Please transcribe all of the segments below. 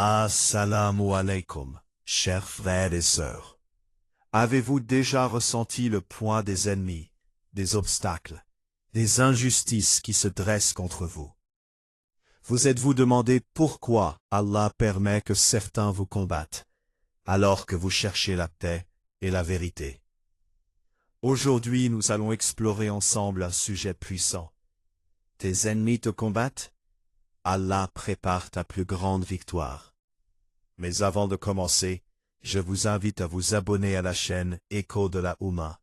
Assalamu alaikum, chers frères et sœurs. Avez-vous déjà ressenti le poids des ennemis, des obstacles, des injustices qui se dressent contre vous? Vous êtes-vous demandé pourquoi Allah permet que certains vous combattent, alors que vous cherchez la paix et la vérité? Aujourd'hui, nous allons explorer ensemble un sujet puissant. Tes ennemis te combattent? Allah prépare ta plus grande victoire. Mais avant de commencer, je vous invite à vous abonner à la chaîne Écho de la Oumma,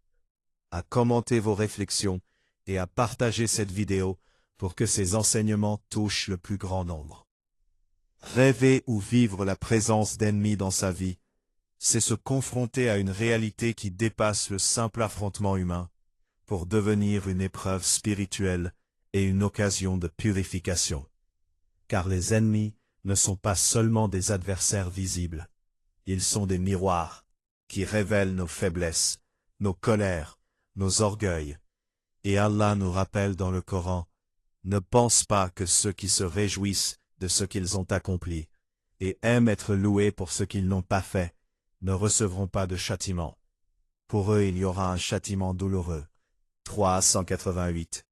à commenter vos réflexions et à partager cette vidéo pour que ces enseignements touchent le plus grand nombre. Rêver ou vivre la présence d'ennemis dans sa vie, c'est se confronter à une réalité qui dépasse le simple affrontement humain pour devenir une épreuve spirituelle et une occasion de purification. Car les ennemis ne sont pas seulement des adversaires visibles, ils sont des miroirs qui révèlent nos faiblesses, nos colères, nos orgueils. Et Allah nous rappelle dans le Coran, ne pense pas que ceux qui se réjouissent de ce qu'ils ont accompli et aiment être loués pour ce qu'ils n'ont pas fait, ne recevront pas de châtiment. Pour eux il y aura un châtiment douloureux. 388.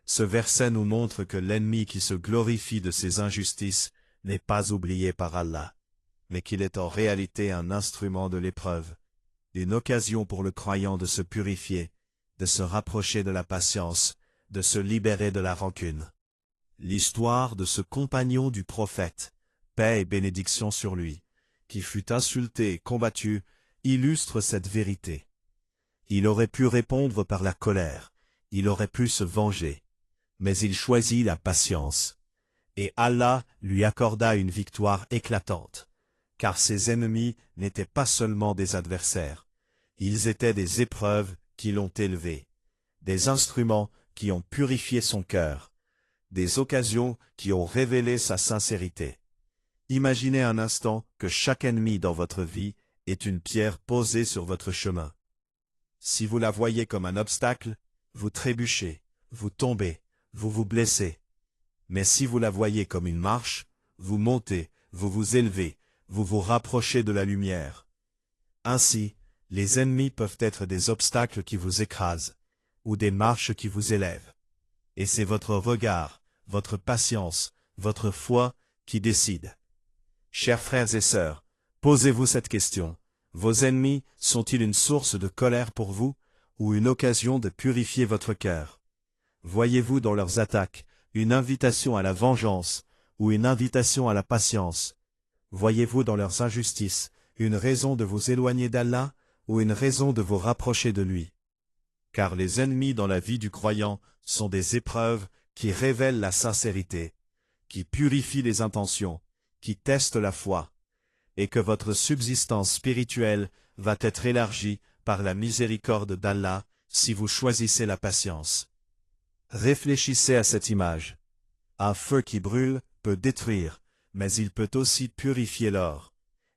Ce verset nous montre que l'ennemi qui se glorifie de ses injustices n'est pas oublié par Allah, mais qu'il est en réalité un instrument de l'épreuve, une occasion pour le croyant de se purifier, de se rapprocher de la patience, de se libérer de la rancune. L'histoire de ce compagnon du prophète, paix et bénédiction sur lui, qui fut insulté et combattu, illustre cette vérité. Il aurait pu répondre par la colère, il aurait pu se venger, mais il choisit la patience. Et Allah lui accorda une victoire éclatante, car ses ennemis n'étaient pas seulement des adversaires, ils étaient des épreuves qui l'ont élevé, des instruments qui ont purifié son cœur, des occasions qui ont révélé sa sincérité. Imaginez un instant que chaque ennemi dans votre vie est une pierre posée sur votre chemin. Si vous la voyez comme un obstacle, vous trébuchez, vous tombez, vous vous blessez. Mais si vous la voyez comme une marche, vous montez, vous vous élevez, vous vous rapprochez de la lumière. Ainsi, les ennemis peuvent être des obstacles qui vous écrasent, ou des marches qui vous élèvent. Et c'est votre regard, votre patience, votre foi qui décident. Chers frères et sœurs, posez-vous cette question. Vos ennemis sont-ils une source de colère pour vous, ou une occasion de purifier votre cœur? Voyez-vous dans leurs attaques une invitation à la vengeance, ou une invitation à la patience? Voyez-vous dans leurs injustices une raison de vous éloigner d'Allah, ou une raison de vous rapprocher de lui? Car les ennemis dans la vie du croyant sont des épreuves qui révèlent la sincérité, qui purifient les intentions, qui testent la foi, et que votre subsistance spirituelle va être élargie par la miséricorde d'Allah si vous choisissez la patience. Réfléchissez à cette image. Un feu qui brûle peut détruire, mais il peut aussi purifier l'or.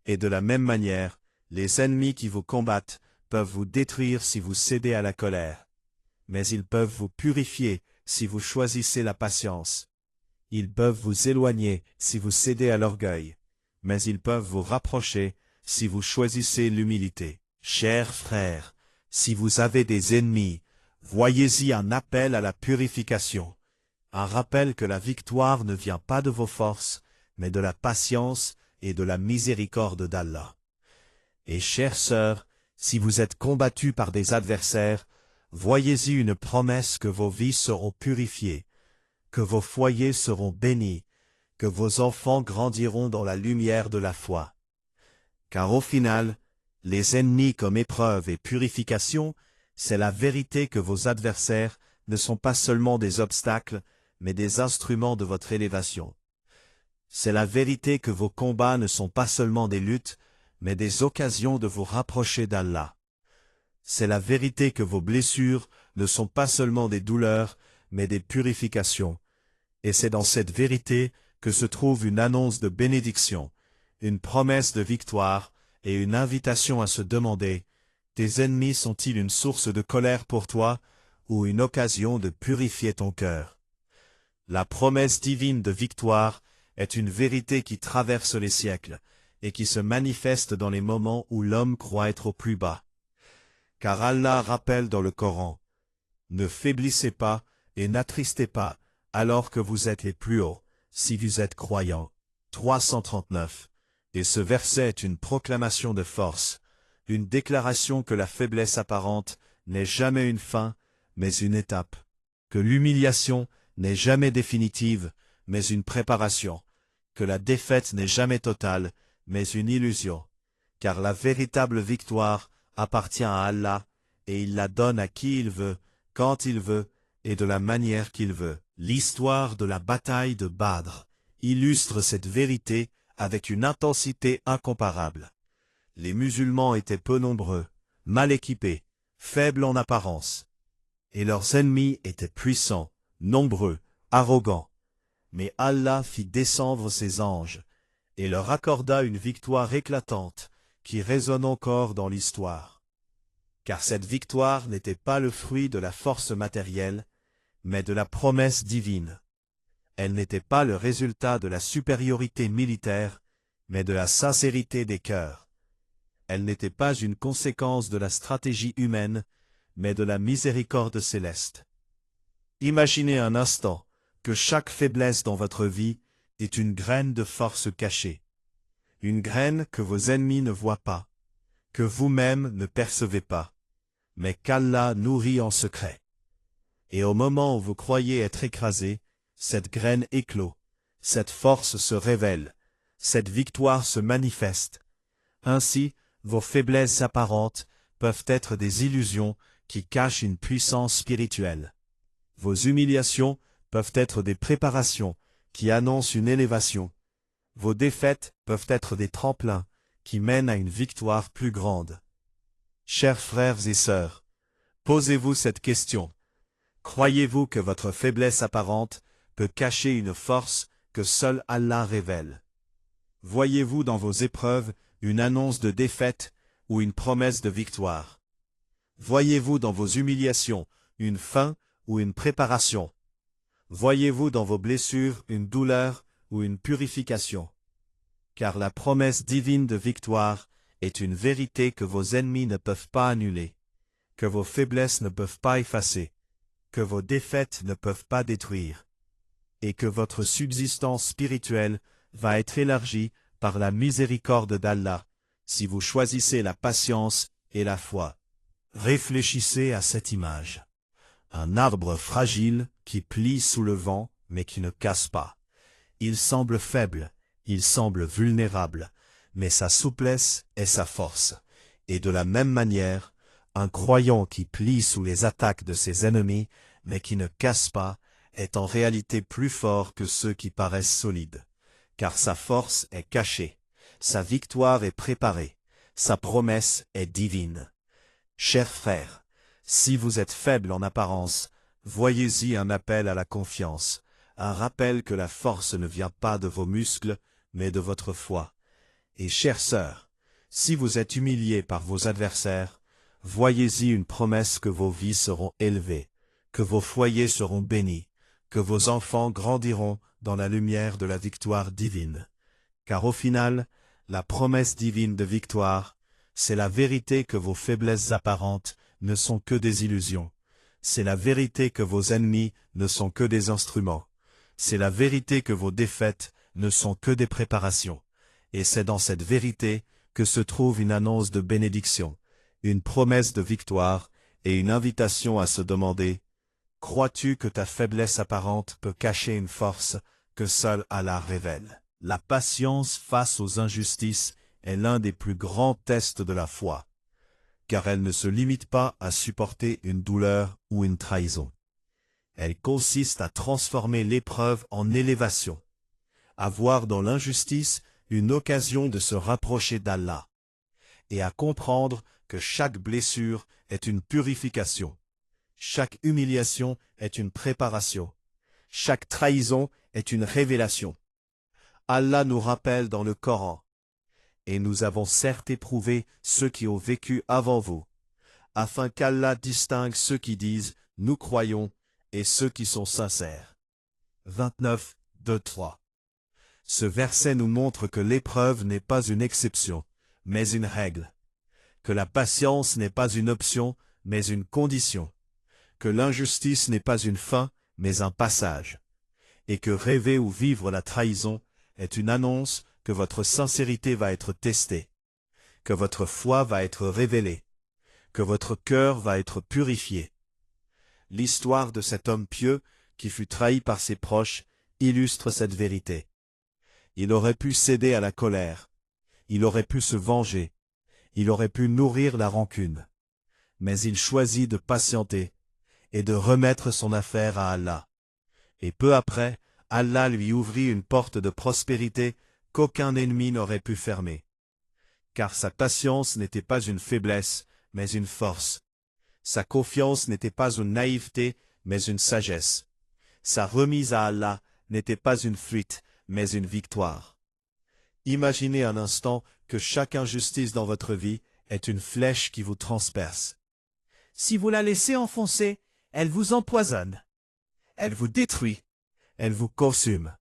Et de la même manière, les ennemis qui vous combattent peuvent vous détruire si vous cédez à la colère. Mais ils peuvent vous purifier si vous choisissez la patience. Ils peuvent vous éloigner si vous cédez à l'orgueil, mais ils peuvent vous rapprocher si vous choisissez l'humilité. Chers frères, si vous avez des ennemis, voyez-y un appel à la purification, un rappel que la victoire ne vient pas de vos forces, mais de la patience et de la miséricorde d'Allah. Et chères sœurs, si vous êtes combattus par des adversaires, voyez-y une promesse que vos vies seront purifiées, que vos foyers seront bénis, que vos enfants grandiront dans la lumière de la foi. Car au final, les ennemis comme épreuve et purification, c'est la vérité que vos adversaires ne sont pas seulement des obstacles, mais des instruments de votre élévation. C'est la vérité que vos combats ne sont pas seulement des luttes, mais des occasions de vous rapprocher d'Allah. C'est la vérité que vos blessures ne sont pas seulement des douleurs, mais des purifications. Et c'est dans cette vérité que se trouve une annonce de bénédiction, une promesse de victoire et une invitation à se demander, tes ennemis sont-ils une source de colère pour toi ou une occasion de purifier ton cœur? La promesse divine de victoire est une vérité qui traverse les siècles, et qui se manifeste dans les moments où l'homme croit être au plus bas. Car Allah rappelle dans le Coran, « Ne faiblissez pas et n'attristez pas, alors que vous êtes les plus hauts, si vous êtes croyants. » 339. Et ce verset est une proclamation de force, une déclaration que la faiblesse apparente n'est jamais une fin, mais une étape, que l'humiliation n'est jamais définitive, mais une préparation, que la défaite n'est jamais totale, mais une illusion, car la véritable victoire appartient à Allah, et il la donne à qui il veut, quand il veut, et de la manière qu'il veut. L'histoire de la bataille de Badr illustre cette vérité avec une intensité incomparable. Les musulmans étaient peu nombreux, mal équipés, faibles en apparence, et leurs ennemis étaient puissants, nombreux, arrogants. Mais Allah fit descendre ses anges, et leur accorda une victoire éclatante, qui résonne encore dans l'histoire. Car cette victoire n'était pas le fruit de la force matérielle, mais de la promesse divine. Elle n'était pas le résultat de la supériorité militaire, mais de la sincérité des cœurs. Elle n'était pas une conséquence de la stratégie humaine, mais de la miséricorde céleste. Imaginez un instant que chaque faiblesse dans votre vie est une graine de force cachée. Une graine que vos ennemis ne voient pas, que vous-même ne percevez pas, mais qu'Allah nourrit en secret. Et au moment où vous croyez être écrasé, cette graine éclot, cette force se révèle, cette victoire se manifeste. Ainsi, vos faiblesses apparentes peuvent être des illusions qui cachent une puissance spirituelle. Vos humiliations peuvent être des préparations qui annoncent une élévation. Vos défaites peuvent être des tremplins qui mènent à une victoire plus grande. Chers frères et sœurs, posez-vous cette question. Croyez-vous que votre faiblesse apparente peut cacher une force que seul Allah révèle? Voyez-vous dans vos épreuves une annonce de défaite ou une promesse de victoire? Voyez-vous dans vos humiliations une fin ou une préparation? Voyez-vous dans vos blessures une douleur ou une purification? Car la promesse divine de victoire est une vérité que vos ennemis ne peuvent pas annuler, que vos faiblesses ne peuvent pas effacer, que vos défaites ne peuvent pas détruire, et que votre subsistance spirituelle va être élargie par la miséricorde d'Allah, si vous choisissez la patience et la foi. Réfléchissez à cette image. Un arbre fragile qui plie sous le vent, mais qui ne casse pas. Il semble faible, il semble vulnérable, mais sa souplesse est sa force. Et de la même manière, un croyant qui plie sous les attaques de ses ennemis, mais qui ne casse pas, est en réalité plus fort que ceux qui paraissent solides. Car sa force est cachée, sa victoire est préparée, sa promesse est divine. Chers frères, si vous êtes faibles en apparence, voyez-y un appel à la confiance, un rappel que la force ne vient pas de vos muscles, mais de votre foi. Et chères sœurs, si vous êtes humiliés par vos adversaires, voyez-y une promesse que vos vies seront élevées, que vos foyers seront bénis, que vos enfants grandiront dans la lumière de la victoire divine. Car au final, la promesse divine de victoire, c'est la vérité que vos faiblesses apparentes ne sont que des illusions. C'est la vérité que vos ennemis ne sont que des instruments. C'est la vérité que vos défaites ne sont que des préparations. Et c'est dans cette vérité que se trouve une annonce de bénédiction, une promesse de victoire et une invitation à se demander « Crois-tu que ta faiblesse apparente peut cacher une force que seul Allah révèle ?» La patience face aux injustices est l'un des plus grands tests de la foi, car elle ne se limite pas à supporter une douleur ou une trahison. Elle consiste à transformer l'épreuve en élévation, à voir dans l'injustice une occasion de se rapprocher d'Allah, et à comprendre que chaque blessure est une purification, chaque humiliation est une préparation, chaque trahison est une révélation. Allah nous rappelle dans le Coran, « Et nous avons certes éprouvé ceux qui ont vécu avant vous, afin qu'Allah distingue ceux qui disent « Nous croyons » et ceux qui sont sincères. » 29, 2, 3. Ce verset nous montre que l'épreuve n'est pas une exception, mais une règle. Que la patience n'est pas une option, mais une condition. Que l'injustice n'est pas une fin, mais un passage. Et que rêver ou vivre la trahison est une annonce que votre sincérité va être testée, que votre foi va être révélée, que votre cœur va être purifié. L'histoire de cet homme pieux qui fut trahi par ses proches illustre cette vérité. Il aurait pu céder à la colère, il aurait pu se venger, il aurait pu nourrir la rancune. Mais il choisit de patienter et de remettre son affaire à Allah. Et peu après, Allah lui ouvrit une porte de prospérité qu'aucun ennemi n'aurait pu fermer. Car sa patience n'était pas une faiblesse, mais une force. Sa confiance n'était pas une naïveté, mais une sagesse. Sa remise à Allah n'était pas une fuite, mais une victoire. Imaginez un instant que chaque injustice dans votre vie est une flèche qui vous transperce. Si vous la laissez enfoncer, elle vous empoisonne. Elle vous détruit. Elle vous consume.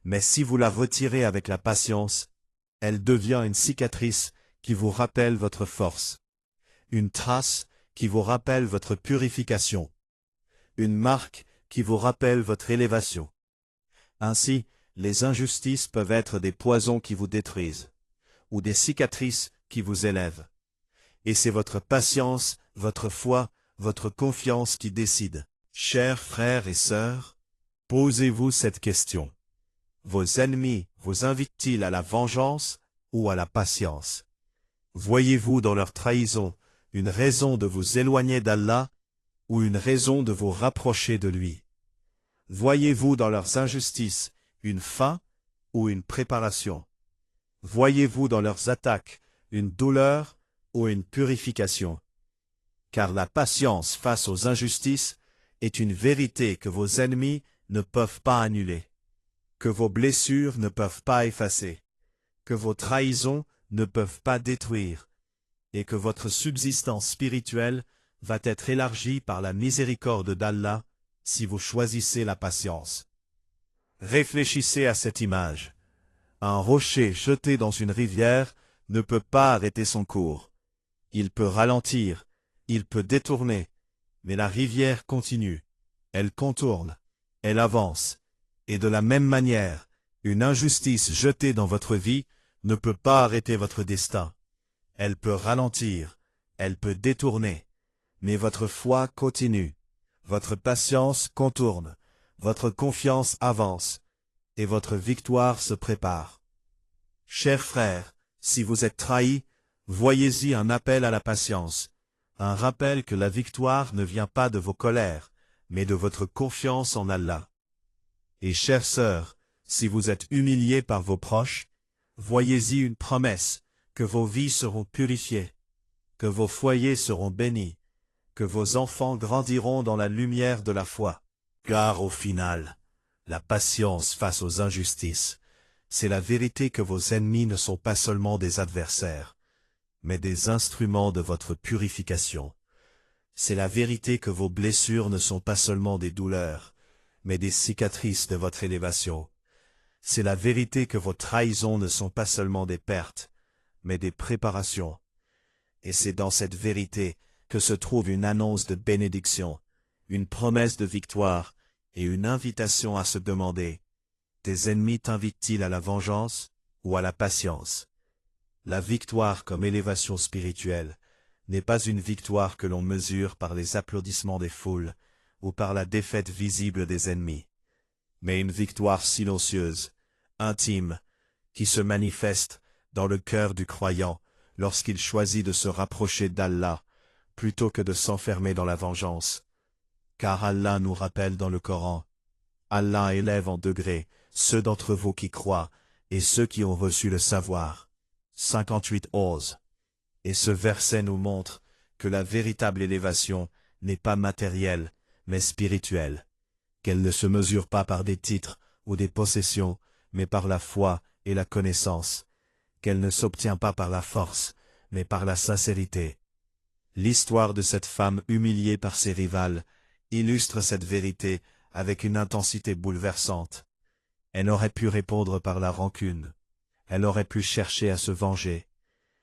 Mais si vous la retirez avec la patience, elle devient une cicatrice qui vous rappelle votre force. Une trace qui vous rappelle votre purification. Une marque qui vous rappelle votre élévation. Ainsi, les injustices peuvent être des poisons qui vous détruisent, ou des cicatrices qui vous élèvent. Et c'est votre patience, votre foi, votre confiance qui décide. Chers frères et sœurs, posez-vous cette question. Vos ennemis vous invitent-ils à la vengeance ou à la patience? Voyez-vous dans leur trahison une raison de vous éloigner d'Allah ou une raison de vous rapprocher de lui? Voyez-vous dans leurs injustices une fin ou une préparation? Voyez-vous dans leurs attaques une douleur ou une purification? Car la patience face aux injustices est une vérité que vos ennemis ne peuvent pas annuler, que vos blessures ne peuvent pas effacer, que vos trahisons ne peuvent pas détruire, et que votre subsistance spirituelle va être élargie par la miséricorde d'Allah si vous choisissez la patience. Réfléchissez à cette image. Un rocher jeté dans une rivière ne peut pas arrêter son cours. Il peut ralentir, il peut détourner, mais la rivière continue. Elle contourne, elle avance. Et de la même manière, une injustice jetée dans votre vie ne peut pas arrêter votre destin. Elle peut ralentir, elle peut détourner, mais votre foi continue, votre patience contourne, votre confiance avance, et votre victoire se prépare. Chers frères, si vous êtes trahis, voyez-y un appel à la patience, un rappel que la victoire ne vient pas de vos colères, mais de votre confiance en Allah. Et chères sœurs, si vous êtes humiliés par vos proches, voyez-y une promesse, que vos vies seront purifiées, que vos foyers seront bénis, que vos enfants grandiront dans la lumière de la foi. Car au final, la patience face aux injustices, c'est la vérité que vos ennemis ne sont pas seulement des adversaires, mais des instruments de votre purification. C'est la vérité que vos blessures ne sont pas seulement des douleurs, mais des cicatrices de votre élévation. C'est la vérité que vos trahisons ne sont pas seulement des pertes, mais des préparations. Et c'est dans cette vérité que se trouve une annonce de bénédiction, une promesse de victoire et une invitation à se demander, tes ennemis t'invitent-ils à la vengeance ou à la patience? La victoire comme élévation spirituelle n'est pas une victoire que l'on mesure par les applaudissements des foules ou par la défaite visible des ennemis, mais une victoire silencieuse, intime, qui se manifeste dans le cœur du croyant lorsqu'il choisit de se rapprocher d'Allah plutôt que de s'enfermer dans la vengeance. Car Allah nous rappelle dans le Coran, Allah élève en degrés ceux d'entre vous qui croient et ceux qui ont reçu le savoir. 58-11. Et ce verset nous montre que la véritable élévation n'est pas matérielle, mais spirituelle, qu'elle ne se mesure pas par des titres ou des possessions, mais par la foi et la connaissance, qu'elle ne s'obtient pas par la force, mais par la sincérité. L'histoire de cette femme humiliée par ses rivales illustre cette vérité avec une intensité bouleversante. Elle aurait pu répondre par la rancune. Elle aurait pu chercher à se venger.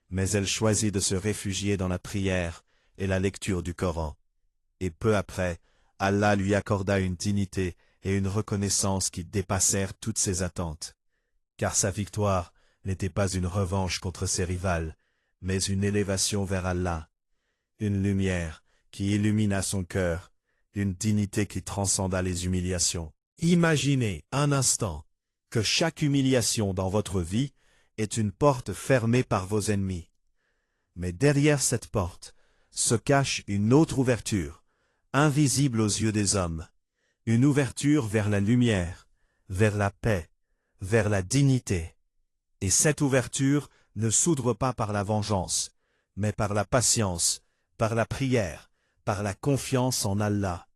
Mais elle choisit de se réfugier dans la prière et la lecture du Coran. Et peu après, Allah lui accorda une dignité et une reconnaissance qui dépassèrent toutes ses attentes. Car sa victoire n'était pas une revanche contre ses rivales, mais une élévation vers Allah. Une lumière qui illumina son cœur, une dignité qui transcenda les humiliations. Imaginez un instant que chaque humiliation dans votre vie est une porte fermée par vos ennemis. Mais derrière cette porte se cache une autre ouverture, invisible aux yeux des hommes, une ouverture vers la lumière, vers la paix, vers la dignité. Et cette ouverture ne s'ouvre pas par la vengeance, mais par la patience, par la prière, par la confiance en Allah.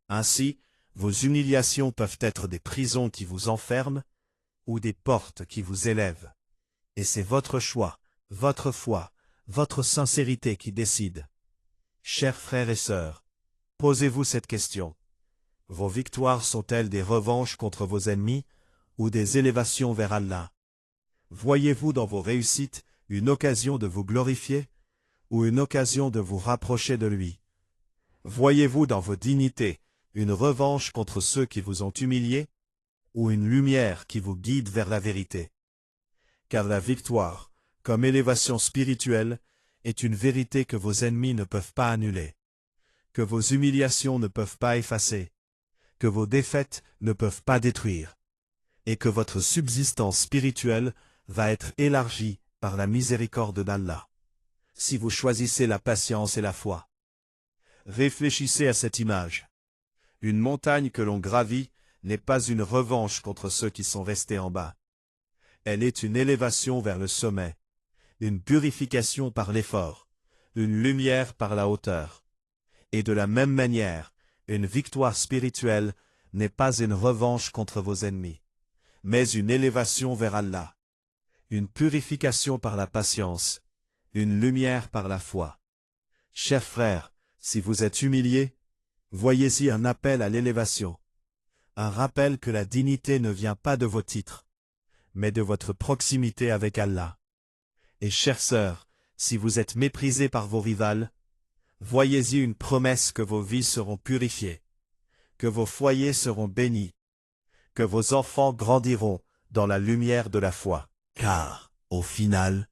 Ainsi, vos humiliations peuvent être des prisons qui vous enferment ou des portes qui vous élèvent. Et c'est votre choix, votre foi, votre sincérité qui décide. Chers frères et sœurs, posez-vous cette question. Vos victoires sont-elles des revanches contre vos ennemis ou des élévations vers Allah? Voyez-vous dans vos réussites une occasion de vous glorifier ou une occasion de vous rapprocher de lui? Voyez-vous dans vos dignités une revanche contre ceux qui vous ont humilié ou une lumière qui vous guide vers la vérité? Car la victoire, comme élévation spirituelle, est une vérité que vos ennemis ne peuvent pas annuler, que vos humiliations ne peuvent pas effacer, que vos défaites ne peuvent pas détruire, et que votre subsistance spirituelle va être élargie par la miséricorde d'Allah. Si vous choisissez la patience et la foi, réfléchissez à cette image. Une montagne que l'on gravit n'est pas une revanche contre ceux qui sont restés en bas. Elle est une élévation vers le sommet, une purification par l'effort, une lumière par la hauteur. Et de la même manière, une victoire spirituelle n'est pas une revanche contre vos ennemis, mais une élévation vers Allah, une purification par la patience, une lumière par la foi. Chers frères, si vous êtes humiliés, voyez-y un appel à l'élévation, un rappel que la dignité ne vient pas de vos titres, mais de votre proximité avec Allah. Et chères sœurs, si vous êtes méprisés par vos rivales, voyez-y une promesse que vos vies seront purifiées, que vos foyers seront bénis, que vos enfants grandiront dans la lumière de la foi. Car, au final,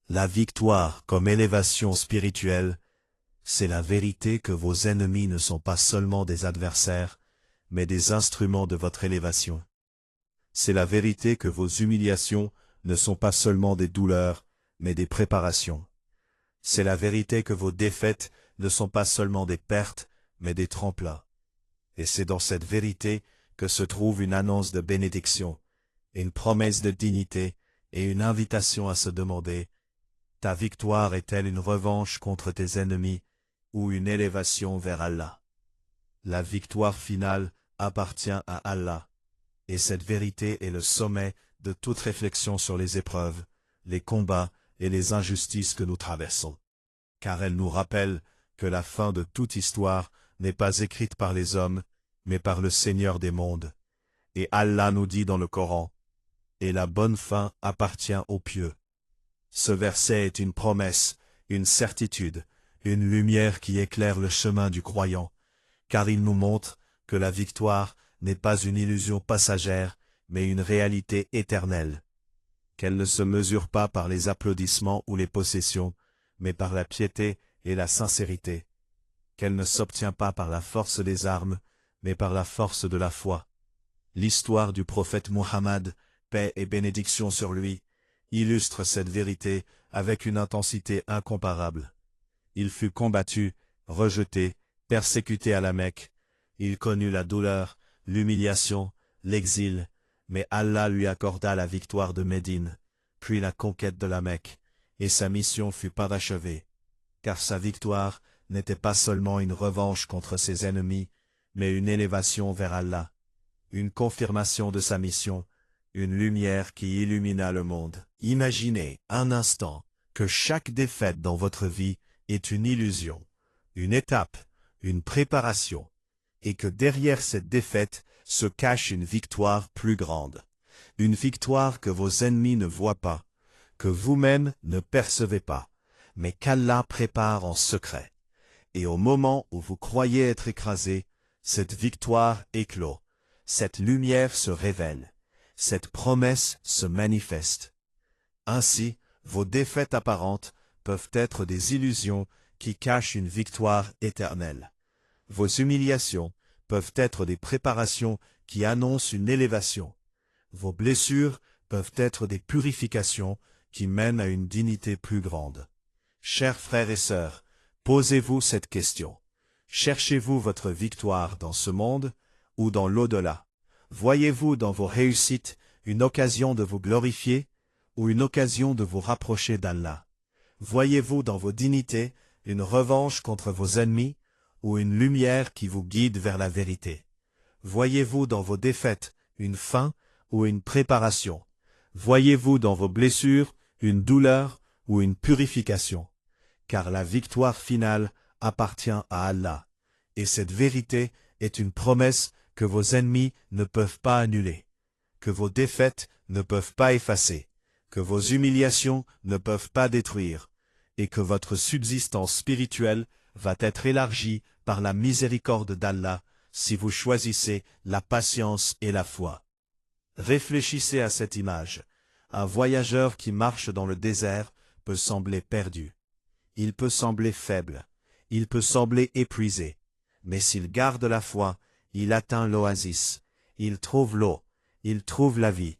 la victoire comme élévation spirituelle, c'est la vérité que vos ennemis ne sont pas seulement des adversaires, mais des instruments de votre élévation. C'est la vérité que vos humiliations ne sont pas seulement des douleurs, mais des préparations. C'est la vérité que vos défaites ne sont pas seulement des pertes, mais des tremplins. Et c'est dans cette vérité que se trouve une annonce de bénédiction, une promesse de dignité et une invitation à se demander « Ta victoire est-elle une revanche contre tes ennemis ou une élévation vers Allah ?» La victoire finale appartient à Allah, et cette vérité est le sommet de toute réflexion sur les épreuves, les combats et les injustices que nous traversons. Car elle nous rappelle que la fin de toute histoire n'est pas écrite par les hommes, mais par le Seigneur des mondes. Et Allah nous dit dans le Coran, « Et la bonne fin appartient aux pieux. » Ce verset est une promesse, une certitude, une lumière qui éclaire le chemin du croyant, car il nous montre que la victoire n'est pas une illusion passagère, mais une réalité éternelle. Qu'elle ne se mesure pas par les applaudissements ou les possessions, mais par la piété et la sincérité. Qu'elle ne s'obtient pas par la force des armes, mais par la force de la foi. L'histoire du prophète Muhammad, paix et bénédiction sur lui, illustre cette vérité avec une intensité incomparable. Il fut combattu, rejeté, persécuté à la Mecque. Il connut la douleur, l'humiliation, l'exil, mais Allah lui accorda la victoire de Médine, puis la conquête de la Mecque, et sa mission fut parachevée. Car sa victoire n'était pas seulement une revanche contre ses ennemis, mais une élévation vers Allah, une confirmation de sa mission, une lumière qui illumina le monde. Imaginez un instant que chaque défaite dans votre vie est une illusion, une étape, une préparation, et que derrière cette défaite se cache une victoire plus grande. Une victoire que vos ennemis ne voient pas, que vous-même ne percevez pas, mais qu'Allah prépare en secret. Et au moment où vous croyez être écrasé, cette victoire éclot, cette lumière se révèle, cette promesse se manifeste. Ainsi, vos défaites apparentes peuvent être des illusions qui cachent une victoire éternelle. Vos humiliations peuvent être des préparations qui annoncent une élévation. Vos blessures peuvent être des purifications qui mènent à une dignité plus grande. Chers frères et sœurs, posez-vous cette question. Cherchez-vous votre victoire dans ce monde ou dans l'au-delà? Voyez-vous dans vos réussites une occasion de vous glorifier ou une occasion de vous rapprocher d'Allah? Voyez-vous dans vos dignités une revanche contre vos ennemis ou une lumière qui vous guide vers la vérité? Voyez-vous dans vos défaites une fin ou une préparation? Voyez-vous dans vos blessures une douleur ou une purification? Car la victoire finale appartient à Allah, et cette vérité est une promesse que vos ennemis ne peuvent pas annuler, que vos défaites ne peuvent pas effacer, que vos humiliations ne peuvent pas détruire, et que votre subsistance spirituelle va être élargie par la miséricorde d'Allah si vous choisissez la patience et la foi. Réfléchissez à cette image. Un voyageur qui marche dans le désert peut sembler perdu. Il peut sembler faible. Il peut sembler épuisé. Mais s'il garde la foi, il atteint l'oasis. Il trouve l'eau. Il trouve la vie.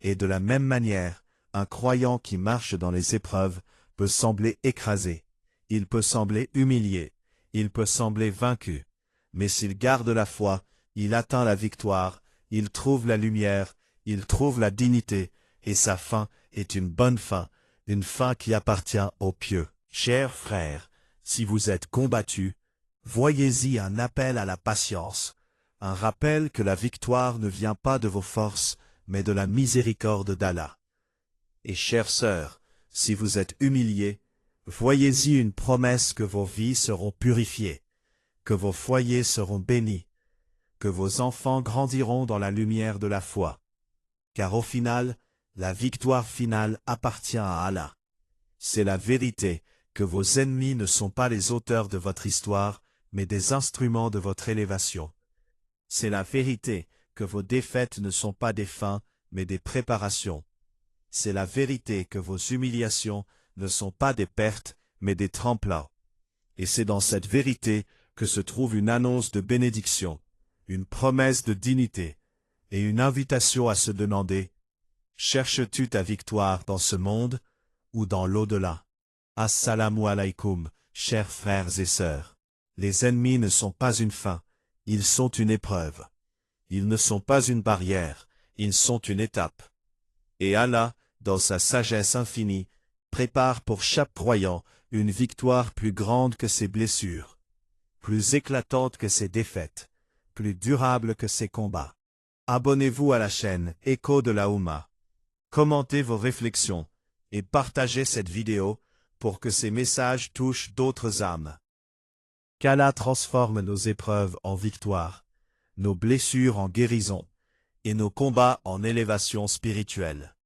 Et de la même manière, un croyant qui marche dans les épreuves peut sembler écrasé. Il peut sembler humilié. Il peut sembler vaincu. Mais s'il garde la foi, il atteint la victoire, il trouve la lumière, il trouve la dignité, et sa fin est une bonne fin, une fin qui appartient aux pieux. Chers frères, si vous êtes combattus, voyez-y un appel à la patience, un rappel que la victoire ne vient pas de vos forces, mais de la miséricorde d'Allah. Et chères sœurs, si vous êtes humiliés, voyez-y une promesse que vos vies seront purifiées, que vos foyers seront bénis, que vos enfants grandiront dans la lumière de la foi. Car au final, la victoire finale appartient à Allah. C'est la vérité que vos ennemis ne sont pas les auteurs de votre histoire, mais des instruments de votre élévation. C'est la vérité que vos défaites ne sont pas des fins, mais des préparations. C'est la vérité que vos humiliations ne sont pas des pertes, mais des tremplins. Et c'est dans cette vérité que se trouve une annonce de bénédiction, une promesse de dignité, et une invitation à se demander « Cherches-tu ta victoire dans ce monde ou dans l'au-delà » Assalamu alaykoum, chers frères et sœurs. Les ennemis ne sont pas une fin, ils sont une épreuve. Ils ne sont pas une barrière, ils sont une étape. Et Allah, dans sa sagesse infinie, prépare pour chaque croyant une victoire plus grande que ses blessures, plus éclatante que ses défaites, plus durable que ses combats. Abonnez-vous à la chaîne Écho de la Oumma. Commentez vos réflexions et partagez cette vidéo pour que ces messages touchent d'autres âmes. Qu'Allah transforme nos épreuves en victoire, nos blessures en guérison et nos combats en élévation spirituelle.